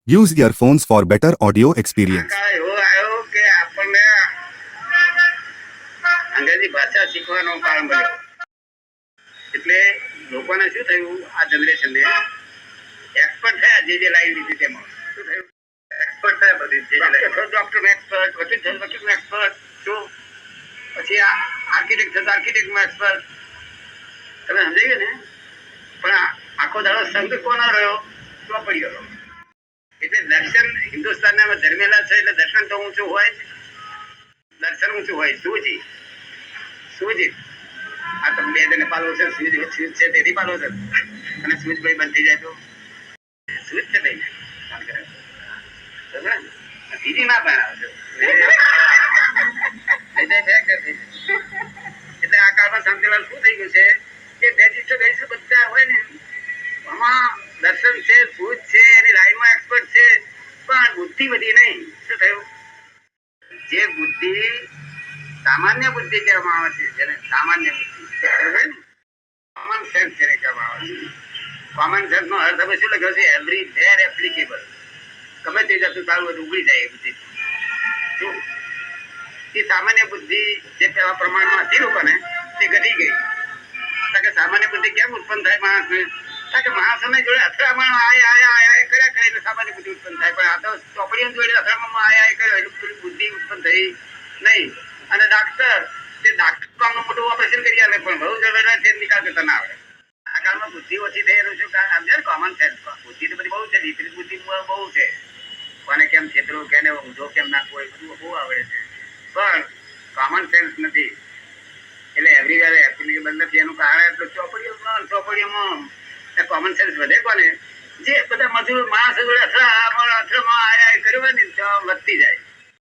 Use earphones for better audio experience. કાળ એવો આવ્યો કે આપણને અંગ્રેજી ભાષા શીખવાનો કાળ મળ્યો. એટલે લોકોને શું થયું, આ જનરેશનને એક્સપર્ટ થયા જે લાઈન લીધી તેમાં. શું થયું? એક્સપર્ટ થયા બધી. ડોક્ટર એક્સપર્ટ, વકીલ એક્સપર્ટ, શું પછી આર્કિટેક્ટ થતા આર્કિટેક્ટમાં એક્સપર્ટ. તમે સમજાઈ ગયું ને? પણ આખો દાડો સંઘ કોનો રહ્યો? ચોપડીઓ. એટલે દર્શન હિન્દુસ્તાનમાં જન્મેલા છે એટલે દર્શન તો ઊંચું હોય જ. દર્શન ઊંચું હોય. સૂજી આ તમે બે જણે પાલો છે, સૂજ છે તેથી પાલો છે. અને સૂજ ભાઈ બંધ થઈ જાય તો સૂજ છે ભાઈ બીજી ના બનાવે. એટલે આ કાળમાં શાંતિલાલ શું થઈ ગયું છે કે બેજીસ્ટ બધા હોય ને આમાં દર્શન છે, સૂજ છે, એની લાઈનમાં એક્સપર્ટ છે, પણ બુદ્ધિ બધી નહીં. શું થયું? જે બુદ્ધિ સામાન્ય બુદ્ધિ કહેવામાં આવે છે, જેને સામાન્ય બુદ્ધિ કોમન સેન્સ જેને કહેવામાં આવે છે. કોમન સેન્સ નો અર્થ હવે શું લખ્યો છે? એવરી વેર એપ્લિકેબલ. ગમે તે જતું સારું બધું ઉગડી જાય એ બુદ્ધિ. શું એ સામાન્ય બુદ્ધિ જે પેલા પ્રમાણમાં હતી લોકોને તે ઘટી ગઈ. સામાન્ય બુદ્ધિ કેમ ઉત્પન્ન થાય માણસને? કે માણસોને જોડે અથડામણ આયા કર્યા કરે એટલે સામાન્ય બુદ્ધિ ઉત્પન્ન થાય. પણ આ તો ચોપડીઓ જોડે અથડામણ આયા કર્યો એટલે બુદ્ધિ ઉત્પન્ન થઈ નહીં. અને ડાક્ટર કામનું મોટું ઓપરેશન કરી આવે પણ બહુ જરૂર છે નિકાલ કરતા ના આવે. આ કાળમાં બુદ્ધિ ઓછી થઈ એનું શું કારણ? સમજે? Common sense. બુદ્ધિ તો બધી બહુ છે, વિપરીત બુદ્ધિ બહુ છે. કોને કેમ છેતરો, કેને ઊંધો કેમ નાખવો એ બધું બહુ આવડે છે, પણ કોમન સેન્સ નથી. એટલે એવરીવેર એપ્લિકેબલ નથી. એનું કારણ એટલું ચોપડીઓમાં કોમન સેન્સ વધે કોને? જે બધા મજૂર માણસો જોડે અથડામણ આયા કર્યું હોય ને વધતી જાય.